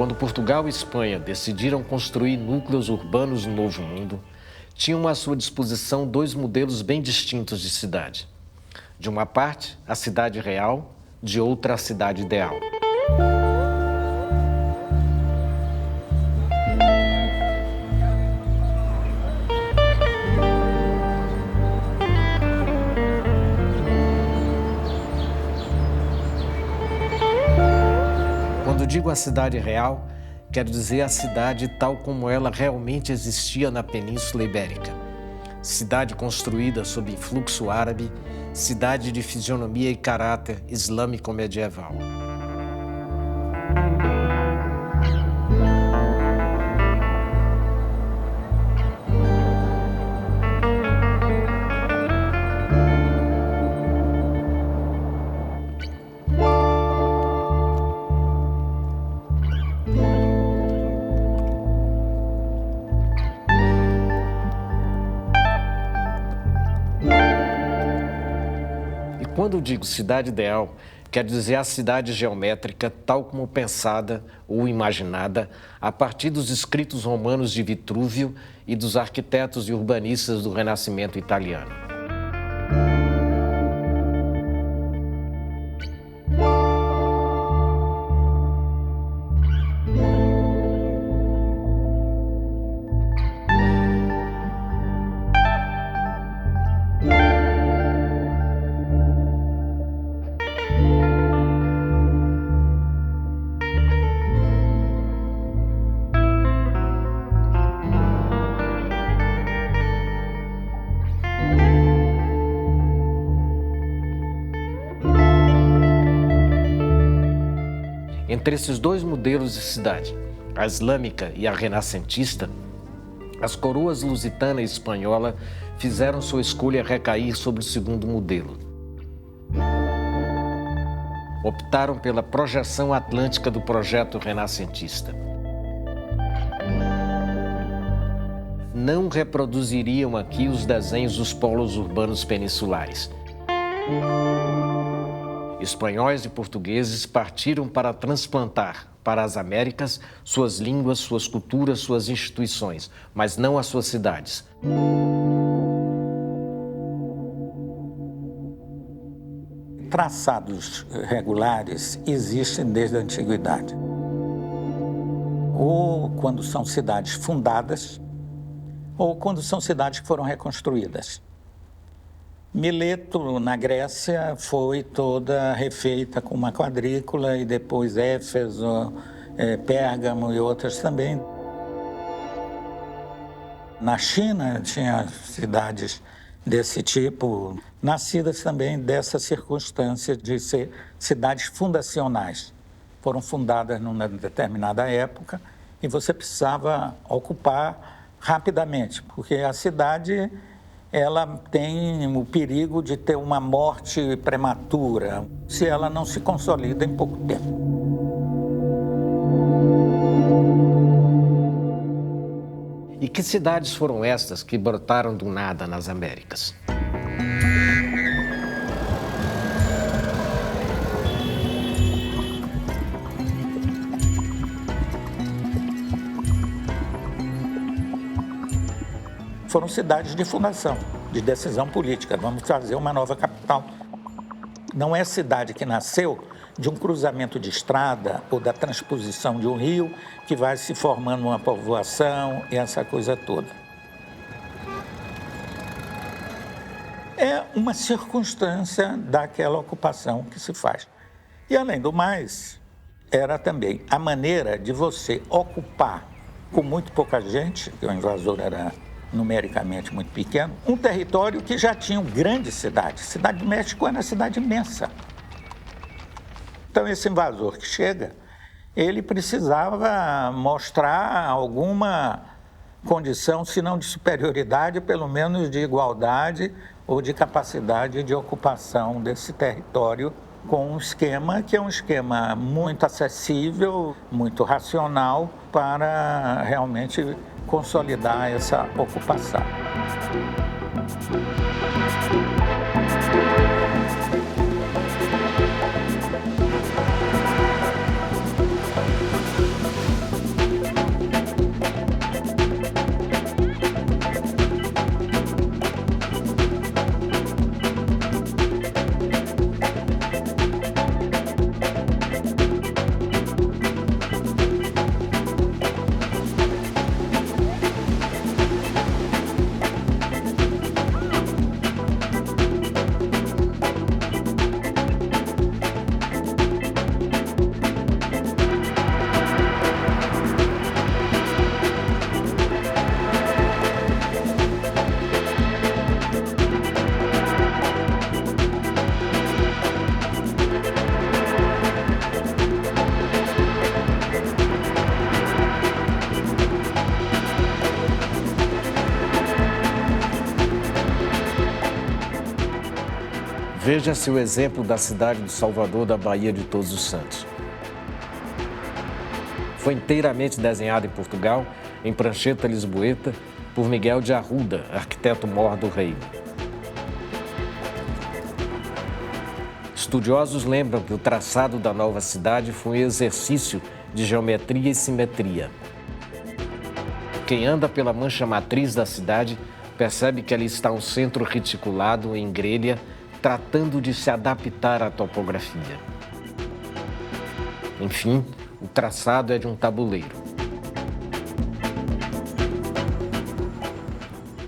quando Portugal e Espanha decidiram construir núcleos urbanos no Novo Mundo, tinham à sua disposição dois modelos bem distintos de cidade. De uma parte, a cidade real, de outra, a cidade ideal. Quando digo a cidade real, quero dizer a cidade tal como ela realmente existia na Península Ibérica. Cidade construída sob influxo árabe, cidade de fisionomia e caráter islâmico medieval. Quando digo cidade ideal, quero dizer a cidade geométrica tal como pensada ou imaginada a partir dos escritos romanos de Vitrúvio e dos arquitetos e urbanistas do Renascimento italiano. Entre esses dois modelos de cidade, a islâmica e a renascentista, as coroas lusitana e espanhola fizeram sua escolha recair sobre o segundo modelo. Optaram pela projeção atlântica do projeto renascentista. Não reproduziriam aqui os desenhos dos polos urbanos peninsulares. Espanhóis e portugueses partiram para transplantar para as Américas suas línguas, suas culturas, suas instituições, mas não as suas cidades. Traçados regulares existem desde a antiguidade. Ou quando são cidades fundadas, ou quando são cidades que foram reconstruídas. Mileto, na Grécia, foi toda refeita com uma quadrícula, e depois Éfeso, Pérgamo e outras também. Na China, tinha cidades desse tipo, nascidas também dessa circunstância de ser cidades fundacionais. Foram fundadas numa determinada época e você precisava ocupar rapidamente, porque a cidade ela tem o perigo de ter uma morte prematura se ela não se consolida em pouco tempo. E que cidades foram estas que brotaram do nada nas Américas? Foram cidades de fundação, de decisão política. Vamos fazer uma nova capital. Não é cidade que nasceu de um cruzamento de estrada ou da transposição de um rio que vai se formando uma povoação e essa coisa toda. É uma circunstância daquela ocupação que se faz. E, além do mais, era também a maneira de você ocupar com muito pouca gente, que o invasor era numericamente muito pequeno, um território que já tinha grandes cidades. A cidade do México era uma cidade imensa. Então, esse invasor que chega, ele precisava mostrar alguma condição, se não de superioridade, pelo menos de igualdade ou de capacidade de ocupação desse território com um esquema que é um esquema muito acessível, muito racional para realmente consolidar essa ocupação. Veja-se o exemplo da cidade de Salvador, da Bahia de Todos os Santos. Foi inteiramente desenhada em Portugal, em prancheta lisboeta, por Miguel de Arruda, arquiteto mor do reino. Estudiosos lembram que o traçado da nova cidade foi um exercício de geometria e simetria. Quem anda pela mancha matriz da cidade percebe que ali está um centro reticulado em grelha, tratando de se adaptar à topografia. Enfim, o traçado é de um tabuleiro.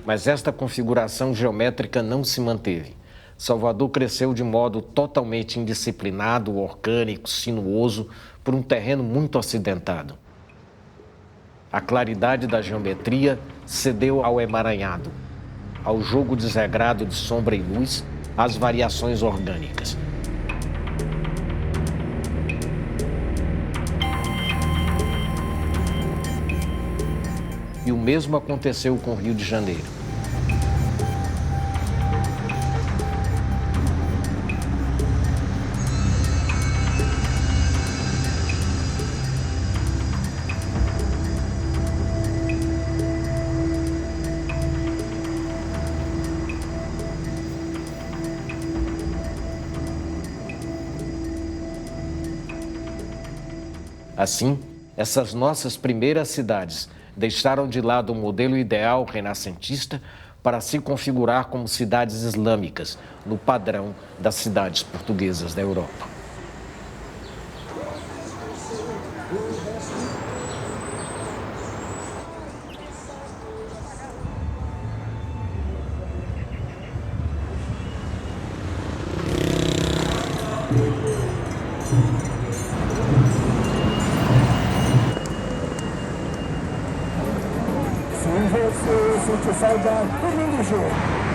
Mas esta configuração geométrica não se manteve. Salvador cresceu de modo totalmente indisciplinado, orgânico, sinuoso, por um terreno muito acidentado. A claridade da geometria cedeu ao emaranhado, ao jogo desregrado de sombra e luz, às variações orgânicas. E o mesmo aconteceu com o Rio de Janeiro. Assim, essas nossas primeiras cidades deixaram de lado o modelo ideal renascentista para se configurar como cidades islâmicas, no padrão das cidades portuguesas da Europa. Você sentir saudade, todo mundo junto.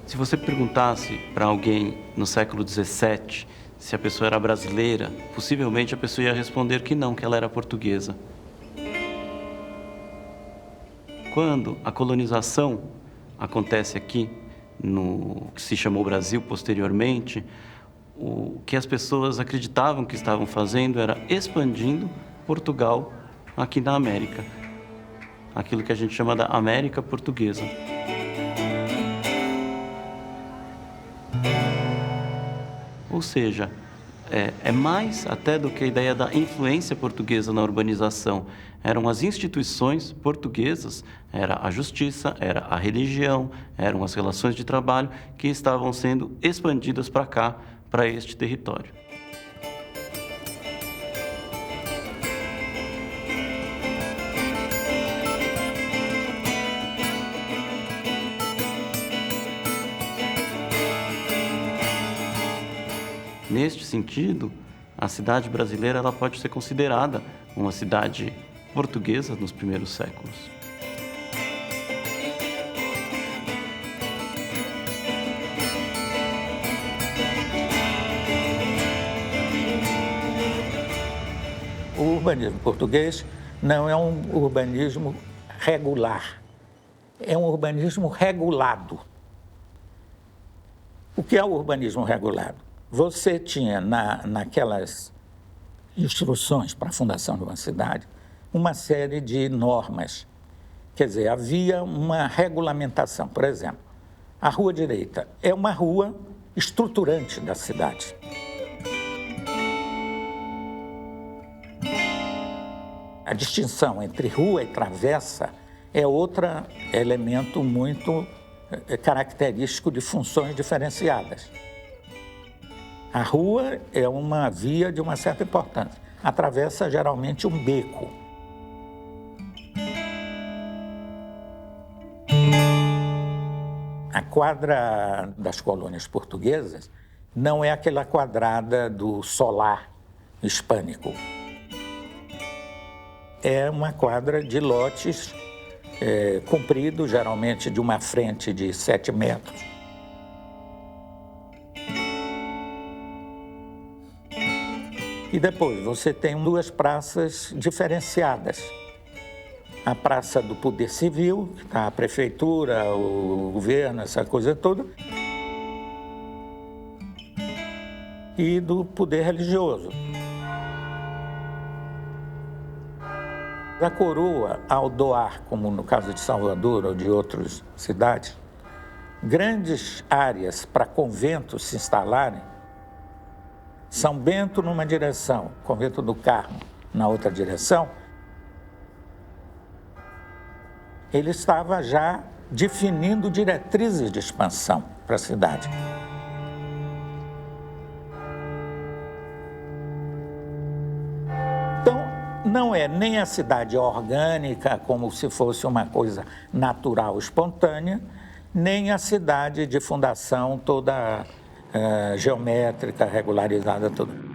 Se você perguntasse para alguém no século XVII se a pessoa era brasileira, possivelmente a pessoa ia responder que não, que ela era portuguesa. Quando a colonização acontece aqui, no que se chamou Brasil posteriormente, o que as pessoas acreditavam que estavam fazendo era expandindo Portugal aqui na América. Aquilo que a gente chama da América Portuguesa. Ou seja, é mais até do que a ideia da influência portuguesa na urbanização. Eram as instituições portuguesas, era a justiça, era a religião, eram as relações de trabalho que estavam sendo expandidas para cá, para este território. Neste sentido, a cidade brasileira ela pode ser considerada uma cidade portuguesa nos primeiros séculos. O urbanismo português não é um urbanismo regular, é um urbanismo regulado. O que é o urbanismo regulado? Você tinha naquelas instruções para a fundação de uma cidade uma série de normas. Quer dizer, havia uma regulamentação. Por exemplo, a Rua Direita é uma rua estruturante da cidade. A distinção entre rua e travessa é outro elemento muito característico de funções diferenciadas. A rua é uma via de uma certa importância. A travessa, geralmente, um beco. A quadra das colônias portuguesas não é aquela quadrada do solar hispânico. É uma quadra de lotes comprido, geralmente de uma frente de 7 metros. E depois você tem 2 praças diferenciadas. A Praça do Poder Civil, que está a prefeitura, o governo, essa coisa toda, e do poder religioso. A coroa, ao doar, como no caso de Salvador ou de outras cidades, grandes áreas para conventos se instalarem, São Bento numa direção, Convento do Carmo na outra direção, ele estava já definindo diretrizes de expansão para a cidade. Então, não é nem a cidade orgânica, como se fosse uma coisa natural, espontânea, nem a cidade de fundação toda geométrica, regularizada, tudo.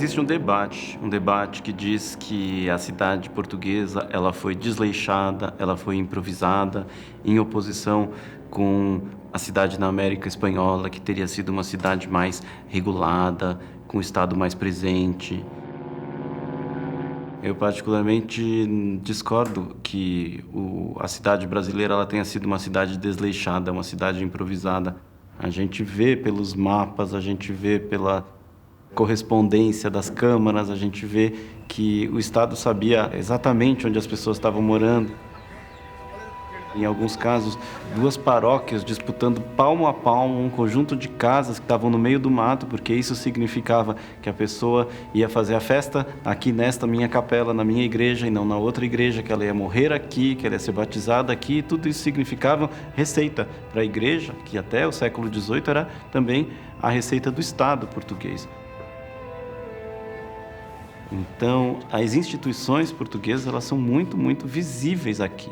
Existe um debate que diz que a cidade portuguesa ela foi desleixada, ela foi improvisada, em oposição com a cidade na América Espanhola, que teria sido uma cidade mais regulada, com o Estado mais presente. Eu particularmente discordo que a cidade brasileira ela tenha sido uma cidade desleixada, uma cidade improvisada. A gente vê pelos mapas, a gente vê pela correspondência das câmaras, a gente vê que o Estado sabia exatamente onde as pessoas estavam morando. Em alguns casos, 2 paróquias disputando palmo a palmo um conjunto de casas que estavam no meio do mato, porque isso significava que a pessoa ia fazer a festa aqui nesta minha capela, na minha igreja, e não na outra igreja, que ela ia morrer aqui, que ela ia ser batizada aqui. Tudo isso significava receita para a igreja, que até o século XVIII era também a receita do Estado português. Então, as instituições portuguesas elas são muito, muito visíveis aqui.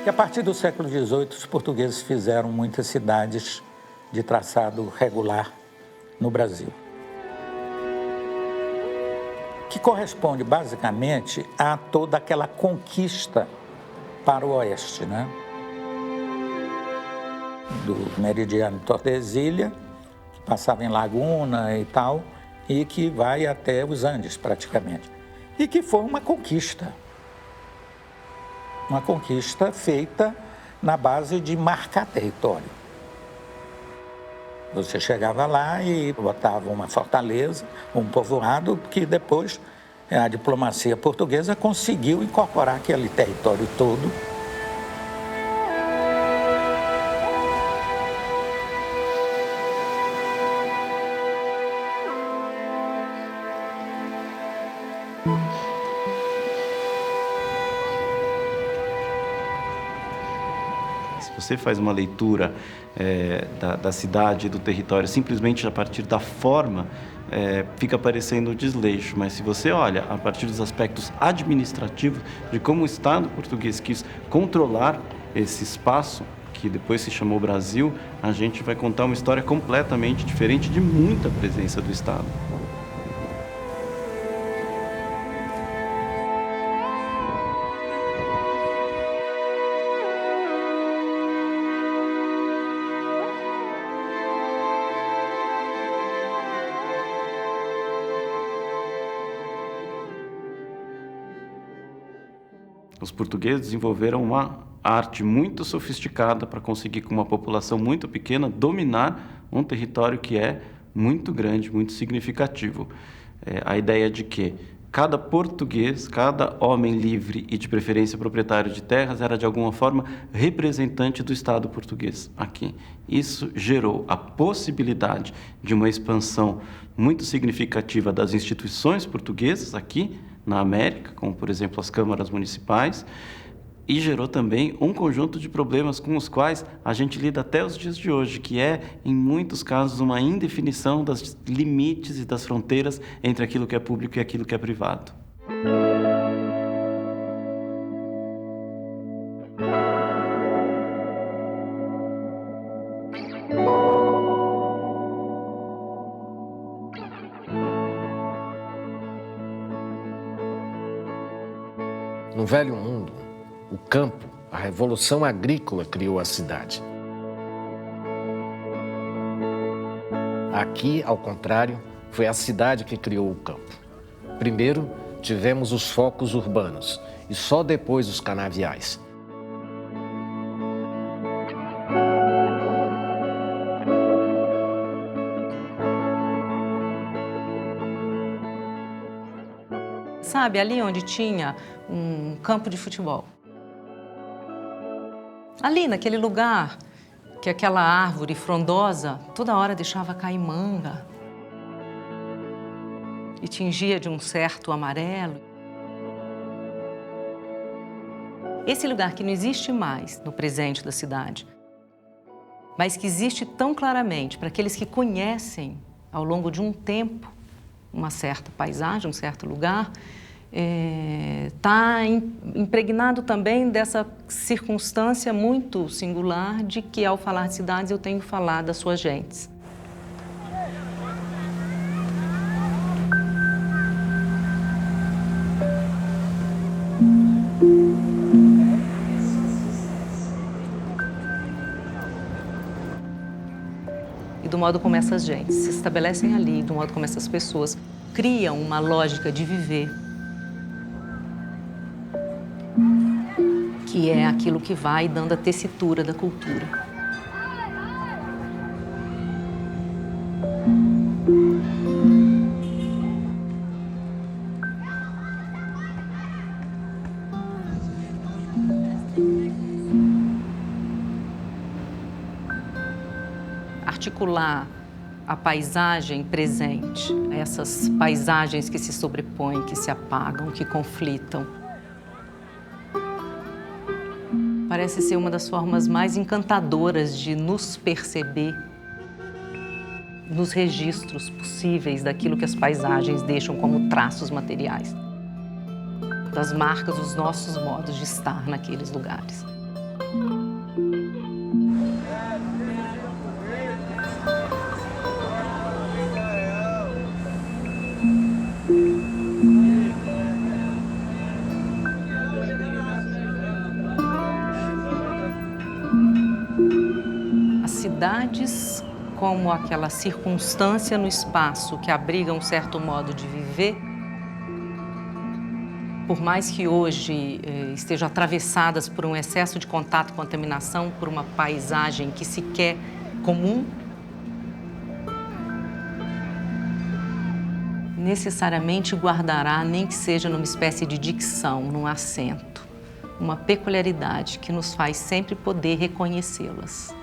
E a partir do século XVIII, os portugueses fizeram muitas cidades de traçado regular no Brasil, que corresponde basicamente a toda aquela conquista para o oeste, né? Do meridiano de Tordesilha, que passava em Laguna e tal, e que vai até os Andes praticamente, e que foi uma conquista feita na base de marcar território. Você chegava lá e botava uma fortaleza, um povoado, que depois a diplomacia portuguesa conseguiu incorporar aquele território todo. Você faz uma leitura da cidade, do território, simplesmente a partir da forma, fica parecendo um desleixo. Mas se você olha a partir dos aspectos administrativos, de como o Estado português quis controlar esse espaço, que depois se chamou Brasil, a gente vai contar uma história completamente diferente de muita presença do Estado. Os portugueses desenvolveram uma arte muito sofisticada para conseguir, com uma população muito pequena, dominar um território que é muito grande, muito significativo. A ideia de que cada português, cada homem livre e de preferência proprietário de terras era de alguma forma representante do Estado português aqui. Isso gerou a possibilidade de uma expansão muito significativa das instituições portuguesas aqui na América, como por exemplo as câmaras municipais, e gerou também um conjunto de problemas com os quais a gente lida até os dias de hoje, que é, em muitos casos, uma indefinição dos limites e das fronteiras entre aquilo que é público e aquilo que é privado. No Velho Mundo, o campo, a revolução agrícola criou a cidade. Aqui, ao contrário, foi a cidade que criou o campo. Primeiro, tivemos os focos urbanos e só depois os canaviais. Sabe, ali onde tinha um campo de futebol. Ali, naquele lugar, que aquela árvore frondosa toda hora deixava cair manga e tingia de um certo amarelo. Esse lugar que não existe mais no presente da cidade, mas que existe tão claramente para aqueles que conhecem ao longo de um tempo uma certa paisagem, um certo lugar, está impregnado também dessa circunstância muito singular de que, ao falar de cidades, eu tenho que falar das suas gentes. E do modo como essas gentes se estabelecem ali, do modo como essas pessoas criam uma lógica de viver, que é aquilo que vai dando a tessitura da cultura. Articular a paisagem presente, essas paisagens que se sobrepõem, que se apagam, que conflitam, parece ser uma das formas mais encantadoras de nos perceber nos registros possíveis daquilo que as paisagens deixam como traços materiais, das marcas dos nossos modos de estar naqueles lugares. Cidades como aquela circunstância no espaço que abriga um certo modo de viver, por mais que hoje estejam atravessadas por um excesso de contato e contaminação, por uma paisagem que sequer comum, necessariamente guardará, nem que seja numa espécie de dicção, num acento, uma peculiaridade que nos faz sempre poder reconhecê-las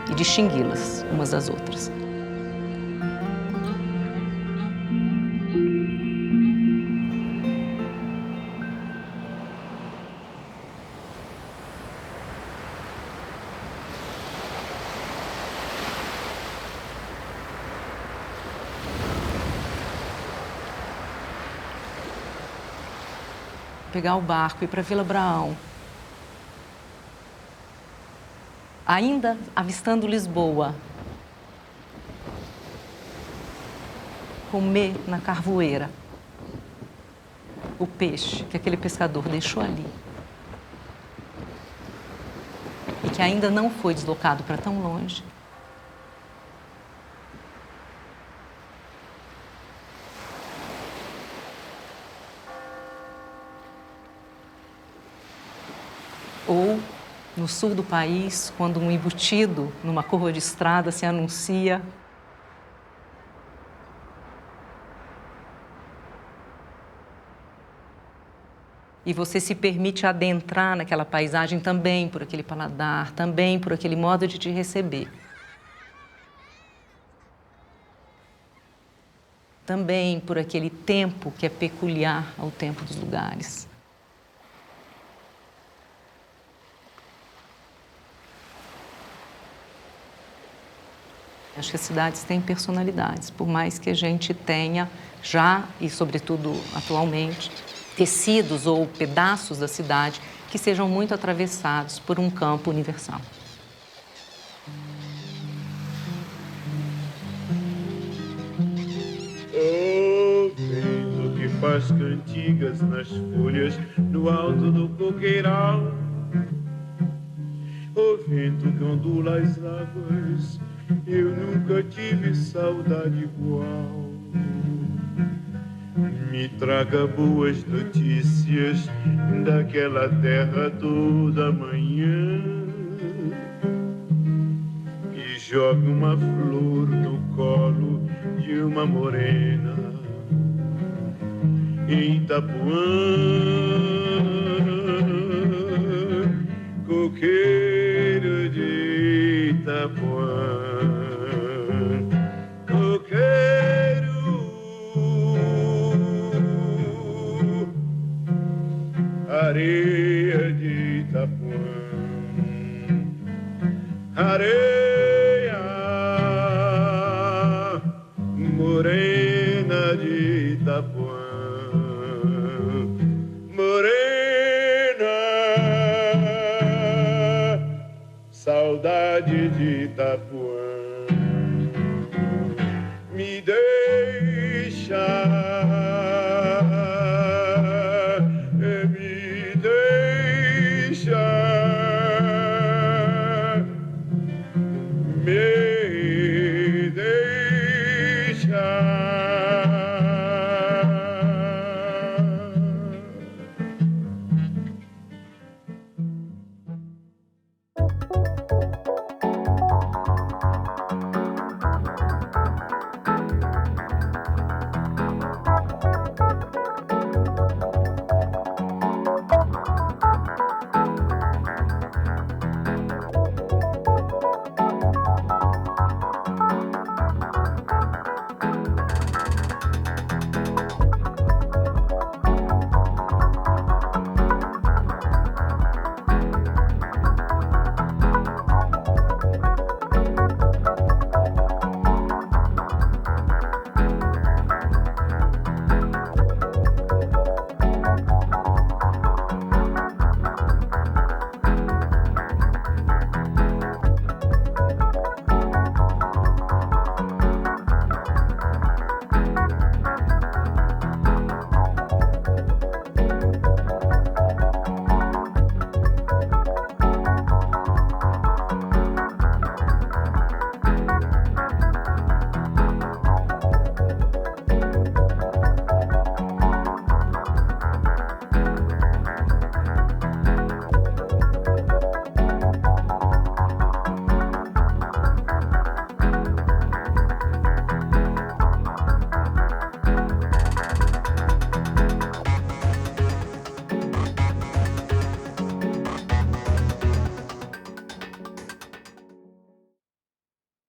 e distingui-las umas das outras. Pegar o barco e ir para Vila Abraão. Ainda avistando Lisboa, comer na carvoeira o peixe que aquele pescador deixou ali e que ainda não foi deslocado para tão longe. No sul do país, quando um embutido numa curva de estrada se anuncia, e você se permite adentrar naquela paisagem também por aquele paladar, também por aquele modo de te receber. Também por aquele tempo que é peculiar ao tempo dos lugares. Acho que as cidades têm personalidades, por mais que a gente tenha já, e sobretudo atualmente, tecidos ou pedaços da cidade que sejam muito atravessados por um campo universal. O vento que faz cantigas nas folhas no alto do coqueiral, o vento que ondula as águas, eu nunca tive saudade igual. Me traga boas notícias daquela terra toda manhã e jogue uma flor no colo de uma morena em Itapuã, coqueiro de Itapuã, coqueiro, areia de Itapuã, areia morena de Itapuã, morena, saudade de Itapuã, me deixa, me deixa, me